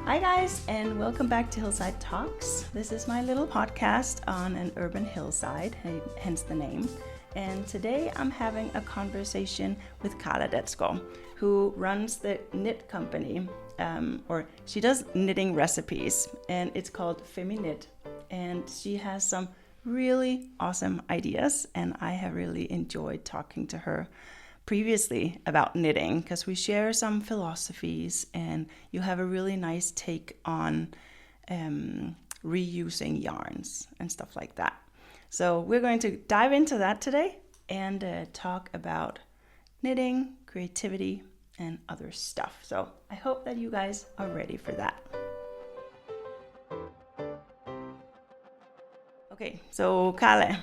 Hi guys, and welcome back to Hillside Talks. This is my little podcast on an urban hillside, hence the name. And today I'm having a conversation with Karla Dalsgaard, who runs the knit company, or she does knitting recipes, and it's called FemiKnit. And she has some really awesome ideas, and I have really enjoyed talking to her previously about knitting because we share some philosophies and you have a really nice take on reusing yarns and stuff like that. So we're going to dive into that today and talk about knitting, creativity, and other stuff. So I hope that you guys are ready for that. Okay, so Karla,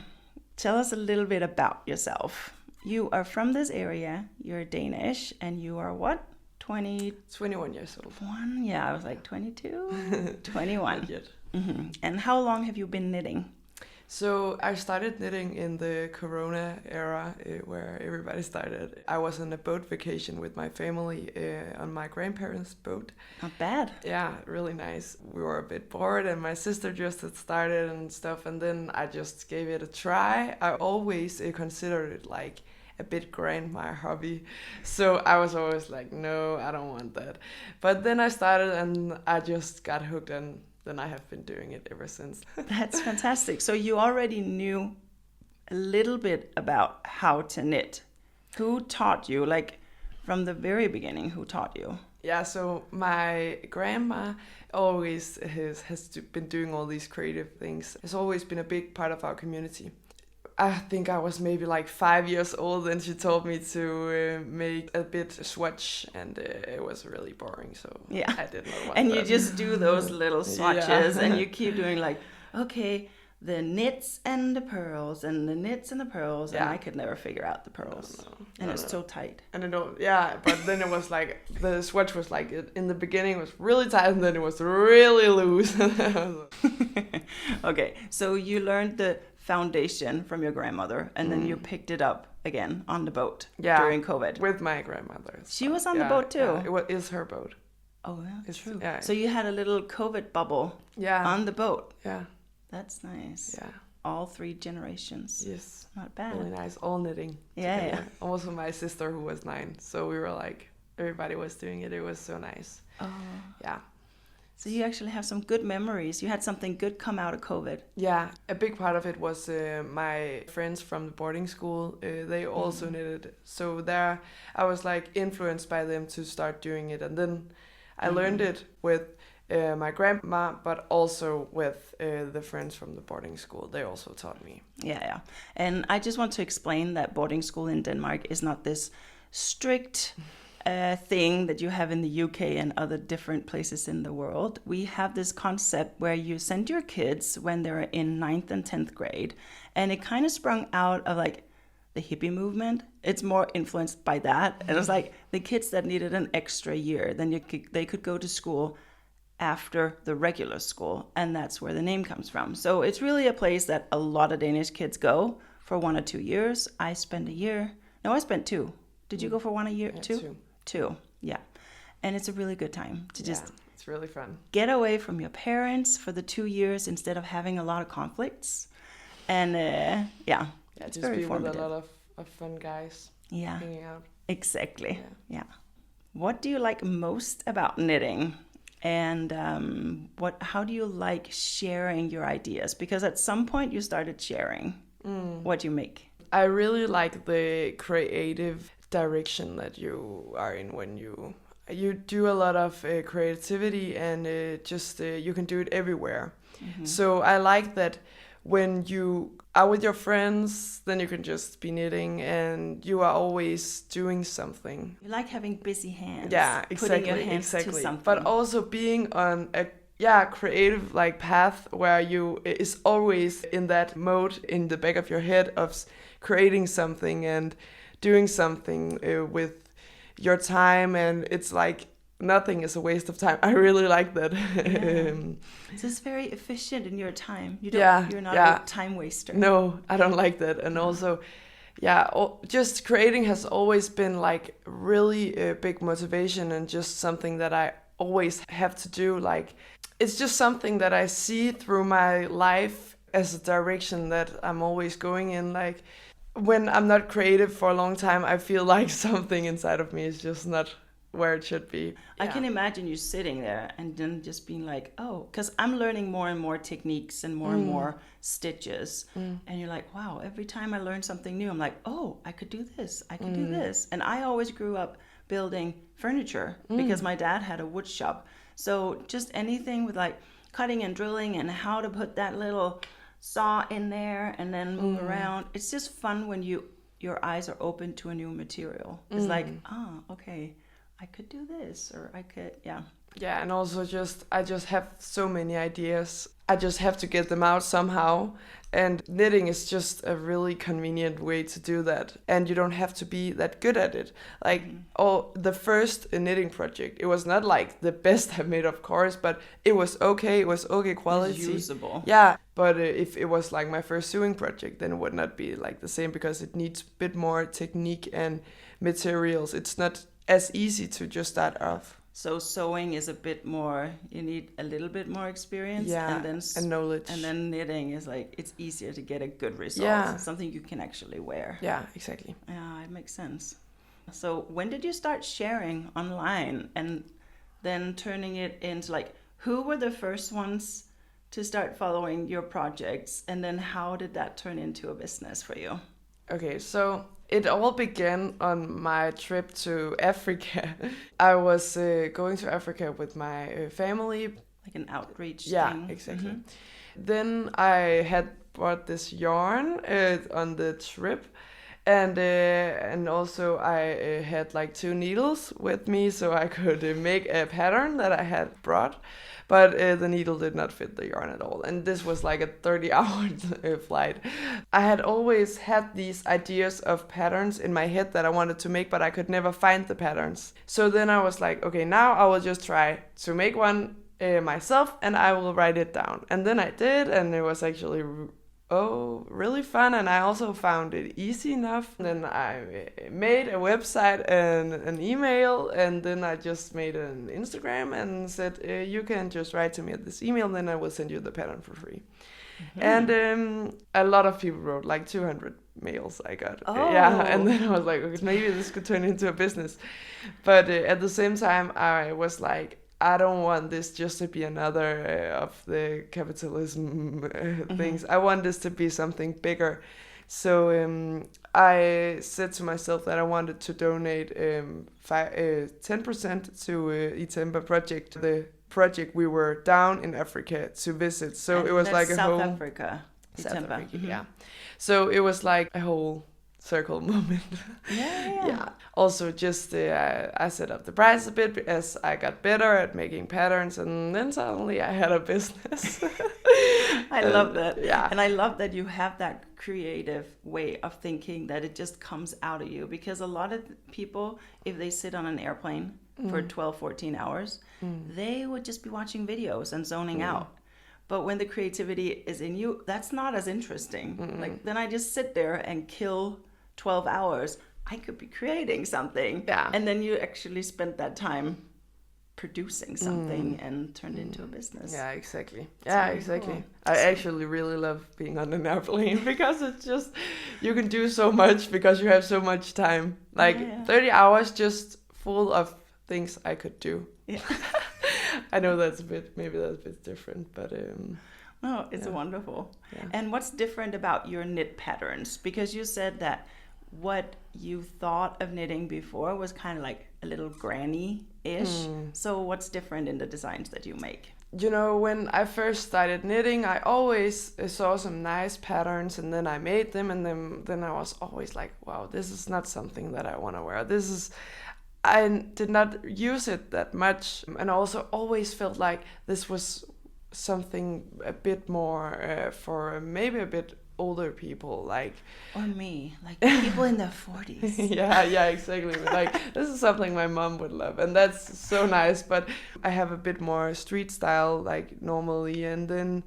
tell us a little bit about yourself. You are from this area, you're Danish, and you are what? 21 years old. Yeah, I was like 22? 21. Not yet. Mm-hmm. And how long have you been knitting? So I started knitting in the Corona era where everybody started. I was on a boat vacation with my family on my grandparents' boat. Not bad. Yeah, really nice. We were a bit bored and my sister just had started and stuff, and then I just gave it a try. I always considered it like a bit grandma hobby. So I was always like, no, I don't want that. But then I started and I just got hooked, and then I have been doing it ever since. That's fantastic. So you already knew a little bit about how to knit. Who taught you? Like from the very beginning, who taught you? Yeah, so my grandma always has been doing all these creative things. It's always been a big part of our community. I think I was maybe like 5 years old and she told me to make a bit swatch, and it was really boring, so yeah. I did not want and that. You just do those little swatches and you keep doing like, okay, the knits and the pearls and the knits and the pearls, and I could never figure out the pearls. It's so tight. And but then it was like, the swatch was like, in the beginning it was really tight and then it was really loose. Okay, so you learned the foundation from your grandmother and then you picked it up again on the boat during COVID. With my grandmother. She was on the boat too? Yeah, it is her boat. Oh, yeah, it's true. Yeah. So you had a little COVID bubble on the boat. Yeah. That's nice. Yeah. All 3 generations. Yes. Not bad. Really nice. All knitting. Yeah, together. Also my sister, who was 9. So we were like, everybody was doing it. It was so nice. Oh. Yeah. So you actually have some good memories. You had something good come out of COVID. Yeah. A big part of it was my friends from the boarding school. They also knitted. So there I was like influenced by them to start doing it. And then I learned it with my grandma, but also with the friends from the boarding school. They also taught me. Yeah. And I just want to explain that boarding school in Denmark is not this strict thing that you have in the UK and other different places in the world. We have this concept where you send your kids when they're in 9th and 10th grade, and it kind of sprung out of like the hippie movement. It's more influenced by that. And it was like the kids that needed an extra year, then they could go to school after the regular school, and that's where the name comes from. So it's really a place that a lot of Danish kids go for 1 or 2 years. I spent a year. No, I spent 2. Did you go for 1 a year? 2? 2, yeah. And it's a really good time to just it's really fun. Get away from your parents for the 2 years instead of having a lot of conflicts. And it's just very be formative. with a lot of fun guys hanging out. Exactly. Yeah. What do you like most about knitting? And how do you like sharing your ideas? Because at some point you started sharing what you make. I really like the creative direction that you are in when you do a lot of creativity, and you can do it everywhere. So I like that when you are with your friends, then you can just be knitting and you are always doing something. You like having busy hands. Yeah, exactly. Putting your hands to something. But also being on a creative like path where you is always in that mode in the back of your head of creating something and doing something with your time, and it's like nothing is a waste of time. I really like that. So it's very efficient in your time. You're not a time waster. No, I don't like that. And also, just creating has always been like really a big motivation and just something that I always have to do. Like, it's just something that I see through my life as a direction that I'm always going in. Like, when I'm not creative for a long time, I feel like something inside of me is just not where it should be. I can imagine you sitting there and then just being like, oh, because I'm learning more and more techniques and more stitches. And you're like, wow, every time I learn something new, I'm like, oh, I could do this. I could do this. And I always grew up building furniture because my dad had a wood shop. So just anything with like cutting and drilling and how to put that little saw in there and then move around. It's just fun when your eyes are open to a new material. It's like, okay, I could do this, or I could, Yeah, and also I just have so many ideas. I just have to get them out somehow. And knitting is just a really convenient way to do that. And you don't have to be that good at it. Like, the first knitting project, it was not like the best I've made, of course, but it was okay. It was okay quality. It was usable. Yeah, but if it was like my first sewing project, then it would not be like the same because it needs a bit more technique and materials. It's not as easy to just start off. So sewing is a bit more, you need a little bit more experience, and knowledge. And then knitting is like, it's easier to get a good result, something you can actually wear. Yeah, exactly. Yeah, it makes sense. So when did you start sharing online and then turning it into like, who were the first ones to start following your projects? And then how did that turn into a business for you? Okay, so it all began on my trip to Africa. I was going to Africa with my family. Like an outreach thing? Yeah, exactly. Then I had bought this yarn on the trip. And also I had like 2 needles with me so I could make a pattern that I had brought. But the needle did not fit the yarn at all. And this was like a 30-hour flight. I had always had these ideas of patterns in my head that I wanted to make, but I could never find the patterns. So then I was like, okay, now I will just try to make one myself and I will write it down. And then I did, and it was actually really fun, and I also found it easy enough. And then I made a website and an email, and then I just made an Instagram and said, you can just write to me at this email, and then I will send you the pattern for free. And a lot of people wrote, like 200 mails I got. Yeah, and then I was like, okay, maybe this could turn into a business. But at the same time, I was like, I don't want this just to be another of the capitalism things. I want this to be something bigger. So I said to myself that I wanted to donate 10% to Itemba project, the project we were down in Africa to visit. So and it was like a South whole... Africa. South Africa, yeah. So it was like a whole circle moment. Yeah. Also, just I set up the price a bit as I got better at making patterns, and then suddenly I had a business. I love that. Yeah. And I love that you have that creative way of thinking that it just comes out of you, because a lot of people, if they sit on an airplane for 12, 14 hours, they would just be watching videos and zoning out. But when the creativity is in you, that's not as interesting. Like, then I just sit there and kill 12 hours. I could be creating something. Yeah. And then you actually spent that time producing something and turned into a business. Yeah, exactly. Really exactly. cool. I actually really love being on an airplane because it's just, you can do so much because you have so much time. Like 30 hours just full of things I could do. Yeah. I know maybe that's a bit different, but no, it's wonderful. Yeah. And what's different about your knit patterns? Because you said that what you thought of knitting before was kind of like a little granny-ish. So what's different in the designs that you make? You know, when I first started knitting, I always saw some nice patterns, and then I made them, and then I was always like, wow, this is not something that I want to wear. I did not use it that much, and also always felt like this was something a bit more for maybe a bit older people, like... Or me, like people in their 40s. yeah, exactly. Like, this is something my mom would love, and that's so nice, but I have a bit more street style, like, normally, and then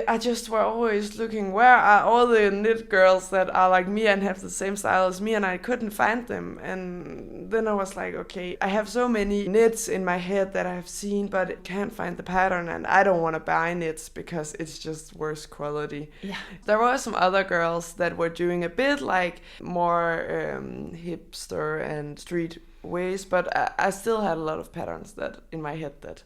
I just were always looking, where are all the knit girls that are like me and have the same style as me, and I couldn't find them. And then I was like, okay, I have so many knits in my head that I've seen, but I can't find the pattern, and I don't want to buy knits because it's just worse quality. Yeah. There were some other girls that were doing a bit like more hipster and street ways, but I still had a lot of patterns that in my head that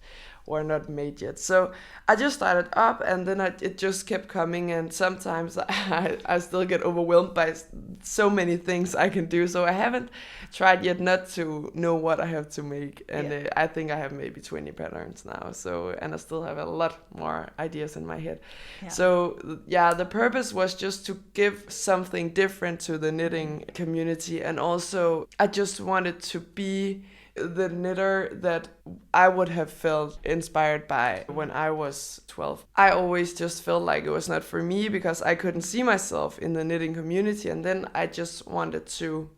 were not made yet. So I just started up, and then it just kept coming, and sometimes I still get overwhelmed by so many things I can do. So I haven't tried yet not to know what I have to make, and I think I have maybe 20 patterns now. So, and I still have a lot more ideas in my head. Yeah. So yeah, the purpose was just to give something different to the knitting community, and also I just wanted to be the knitter that I would have felt inspired by when I was 12. I always just felt like it was not for me because I couldn't see myself in the knitting community, and then I just wanted to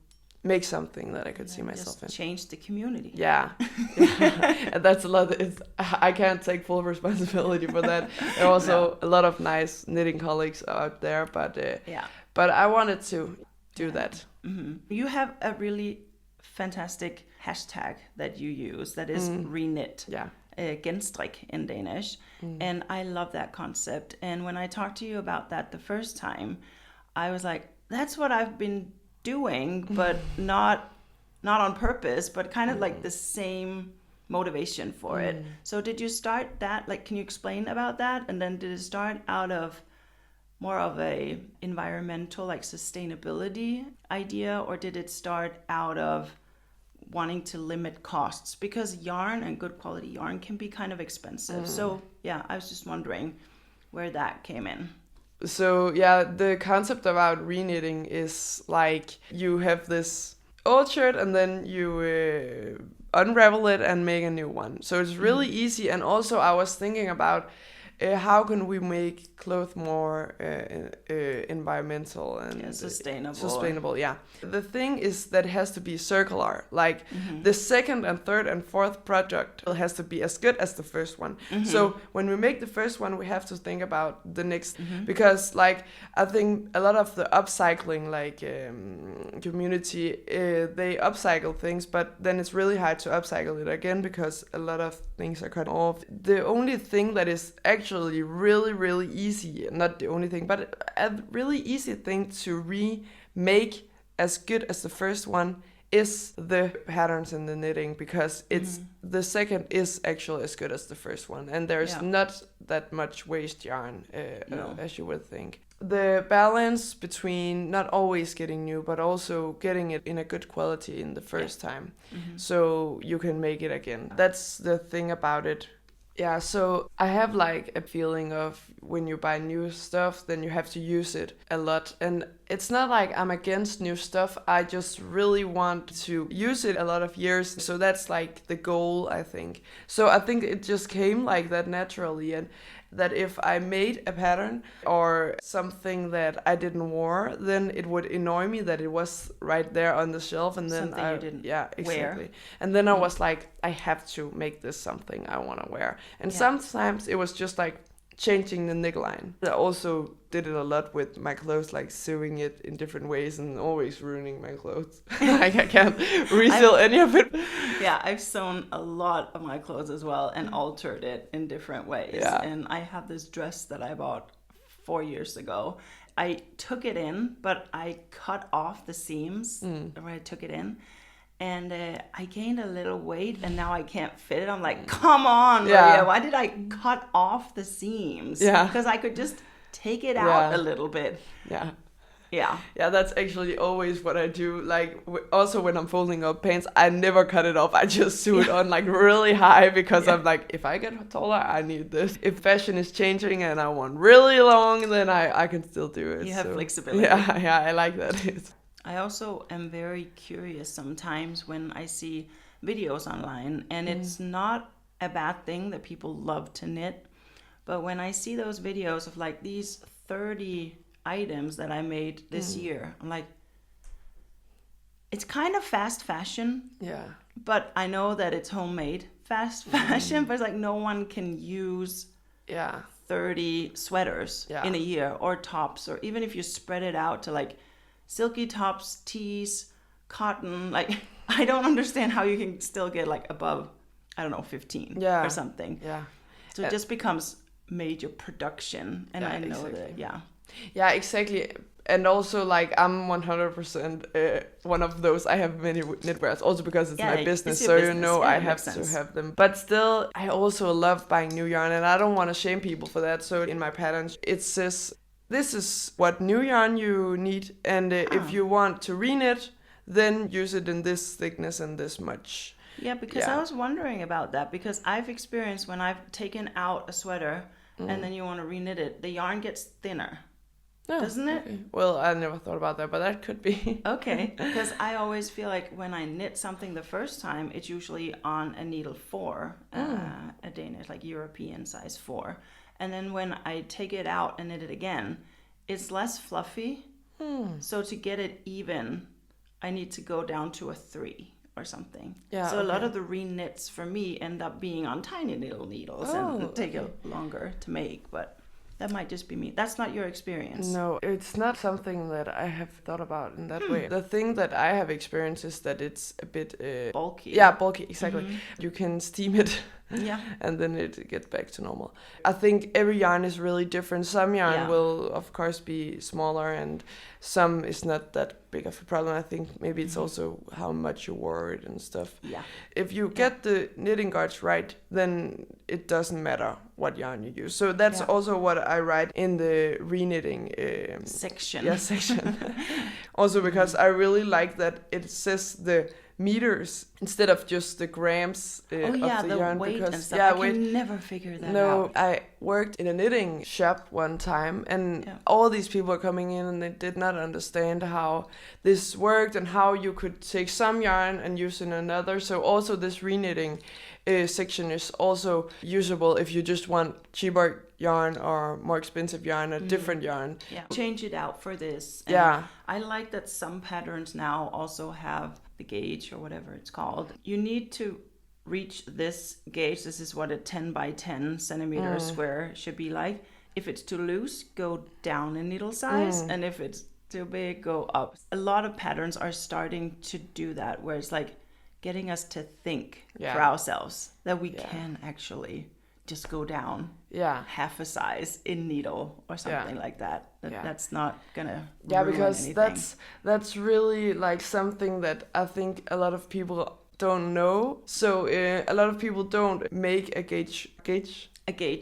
make something that I could see myself in. Change the community. Yeah. And that's a lot. I can't take full responsibility for that. There are also a lot of nice knitting colleagues out there, but I wanted to do that. Mm-hmm. You have a really fantastic hashtag that you use that is reknit, genstrik in Danish, and I love that concept. And when I talked to you about that the first time, I was like, that's what I've been doing, but not on purpose, but kind of like the same motivation for it. So did you start that, like, can you explain about that? And then did it start out of more of a environmental, like, sustainability idea, or did it start out of wanting to limit costs? Because yarn and good quality yarn can be kind of expensive. So yeah, I was just wondering where that came in. So yeah, the concept about reknitting is like you have this old shirt and then you unravel it and make a new one. So it's really easy. And also I was thinking about how can we make clothes more environmental and sustainable, yeah. The thing is that it has to be circular. Like the second and third and fourth project has to be as good as the first one. So when we make the first one, we have to think about the next, because like I think a lot of the upcycling community, they upcycle things, but then it's really hard to upcycle it again because a lot of things are cut off. The only thing that is actually really, really easy, not the only thing, but a really easy thing to remake as good as the first one is the patterns in the knitting, because it's the second is actually as good as the first one, and there's not that much waste yarn as you would think. The balance between not always getting new, but also getting it in a good quality in the first time, so you can make it again. That's the thing about it. Yeah, so I have like a feeling of when you buy new stuff, then you have to use it a lot. And it's not like I'm against new stuff. I just really want to use it a lot of years. So that's like the goal, I think. So I think it just came like that naturally. And that if I made a pattern or something that I didn't wear, then it would annoy me that it was right there on the shelf, and then something you didn't wear. And then I was like, I have to make this something I want to wear. And sometimes it was just like changing the neckline. I also did it a lot with my clothes, like sewing it in different ways and always ruining my clothes. Like I can't resew any of it. Yeah, I've sewn a lot of my clothes as well and altered it in different ways. Yeah. And I have this dress that I bought 4 years ago. I took it in, but I cut off the seams where I took it in. And I gained a little weight, and now I can't fit it. I'm like, come on, Maria, why did I cut off the seams? Yeah. Because I could just take it out a little bit. Yeah. Yeah. Yeah, that's actually always what I do. Like, also when I'm folding up pants, I never cut it off. I just sew it on like really high, because I'm like, if I get taller, I need this. If fashion is changing and I want really long, then I can still do it. You have flexibility. Yeah, I like that. I also am very curious sometimes when I see videos online, and it's not a bad thing that people love to knit, but when I see those videos of like these 30 items that I made this year, I'm like, it's kind of fast fashion. Yeah. But I know that it's homemade fast fashion, but it's like no one can use 30 sweaters in a year, or tops, or even if you spread it out to like silky tops, tees, cotton, like I don't understand how you can still get like above, I don't know, 15 or something. Yeah. So it just becomes major production. And I know that, Yeah, exactly. And also, like, I'm 100% one of those. I have many knitwears, also because it's my business. So, business. I have to have them. But still, I also love buying new yarn, and I don't want to shame people for that. So in my patterns, it says, this is what new yarn you need. And if you want to reknit, then use it in this thickness and this much. Yeah, because I was wondering about that, because I've experienced when I've taken out a sweater and then you want to reknit it, the yarn gets thinner. Doesn't it? Okay. Well, I never thought about that, but that could be. Okay, because I always feel like when I knit something the first time, it's usually on a needle 4, a Danish, like European size 4. And then when I take it out and knit it again, it's less fluffy. So to get it even, I need to go down to a 3 or something. Yeah, so a lot of the reknits for me end up being on tiny little needles and take longer to make, but that might just be me. That's not your experience. No, it's not something that I have thought about in that way. The thing that I have experienced is that it's a bit... bulky. Yeah, bulky, exactly. You can steam it. Yeah. And then it gets back to normal. I think every yarn is really different. Some yarn will, of course, be smaller, and some is not that big of a problem. I think maybe it's also how much you wore it and stuff. Yeah. If you get the knitting gauge right, then it doesn't matter what yarn you use. So that's also what I write in the reknitting section. Yeah, section. Also because I really like that it says the meters instead of just the grams of the yarn, weight because and stuff. I can never figure that out. I worked in a knitting shop one time, and all these people were coming in and they did not understand how this worked and how you could take some yarn and use in another. So also this reknitting section is also usable if you just want cheaper yarn or more expensive yarn, a different yarn. Yeah, change it out for this. And I like that some patterns now also have the gauge or whatever it's called. You need to reach this gauge. This is what a 10 by 10 centimeter square should be like. If it's too loose, go down in needle size, and if it's too big, go up. A lot of patterns are starting to do that, where it's like getting us to think for ourselves that we can actually just go down half a size in needle or something like that. That's not gonna ruin because anything. that's really like something that I think a lot of people don't know. So a lot of people don't make a gauge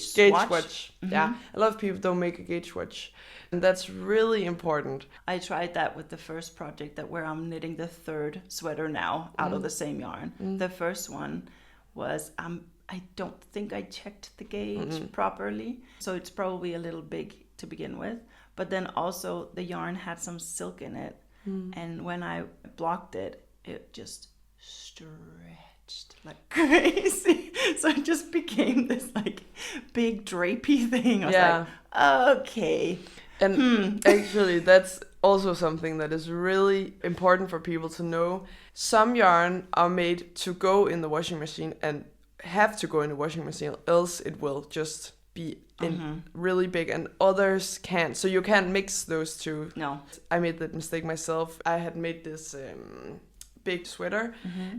swatch. Yeah, a lot of people don't make a gauge swatch, and that's really important. I tried that with the first project where I'm knitting the third sweater now out of the same yarn. The first one was I don't think I checked the gauge properly, so it's probably a little big to begin with. But then also the yarn had some silk in it, and when I blocked it, it just stretched like crazy. So it just became this like big drapey thing. I was like, okay. And actually, that's also something that is really important for people to know. Some yarn are made to go in the washing machine and have to go in the washing machine, else it will just be really big, and others can't. So you can't mix those two. No. I made that mistake myself. I had made this big sweater,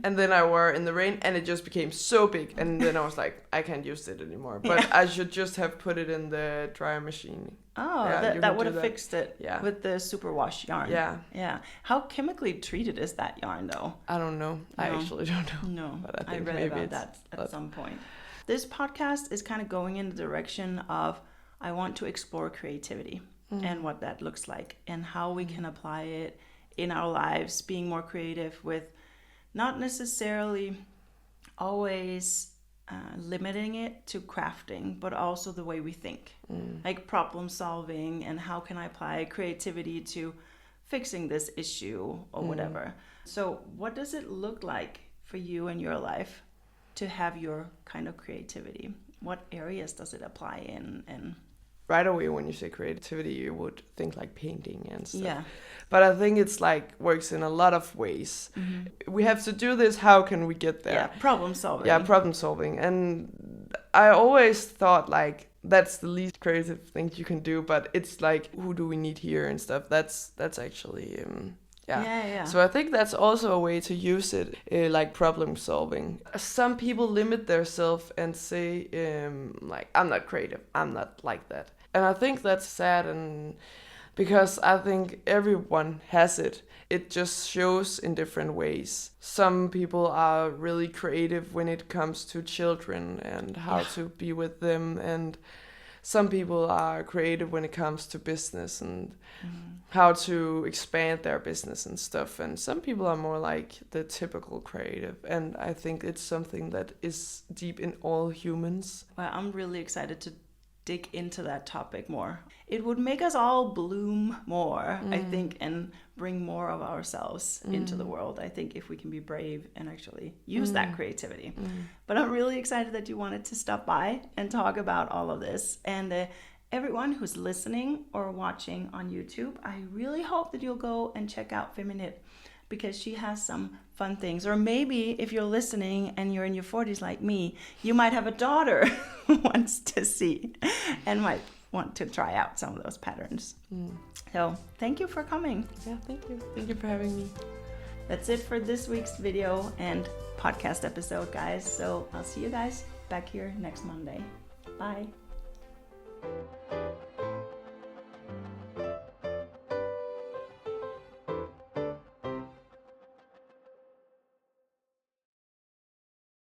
and then I wore it in the rain, and it just became so big, and then I was like, I can't use it anymore. But I should just have put it in the dryer machine. Oh, that would have fixed it with the superwash yarn. Yeah. How chemically treated is that yarn, though? I don't know. I actually don't know. No, but I think read maybe about that at some point. This podcast is kind of going in the direction of I want to explore creativity and what that looks like and how we can apply it in our lives, being more creative with not necessarily always limiting it to crafting, but also the way we think, like problem solving, and how can I apply creativity to fixing this issue or whatever. So what does it look like for you in your life to have your kind of creativity? What areas does it apply in? And right away when you say creativity, you would think like painting and stuff. Yeah. But I think it's like works in a lot of ways. We have to do this. How can we get there? Yeah, problem solving. Yeah, problem solving. And I always thought like that's the least creative thing you can do, but it's like, who do we need here and stuff. That's actually yeah. So I think that's also a way to use it, like problem solving. Some people limit themselves and say, like, I'm not creative, I'm not like that. And I think that's sad, and because I think everyone has it. It just shows in different ways. Some people are really creative when it comes to children and how to be with them, and some people are creative when it comes to business and how to expand their business and stuff. And some people are more like the typical creative. And I think it's something that is deep in all humans. Well, I'm really excited to dig into that topic more. It would make us all bloom more, I think, and bring more of ourselves into the world, I think, if we can be brave and actually use that creativity. But I'm really excited that you wanted to stop by and talk about all of this. And everyone who's listening or watching on YouTube, I really hope that you'll go and check out FemiKnit, because she has some fun things. Or maybe if you're listening and you're in your 40s like me, you might have a daughter who wants to see and might want to try out some of those patterns. So thank you for coming. Yeah, thank you. Thank you for having me. That's it for this week's video and podcast episode, guys. So I'll see you guys back here next Monday. Bye.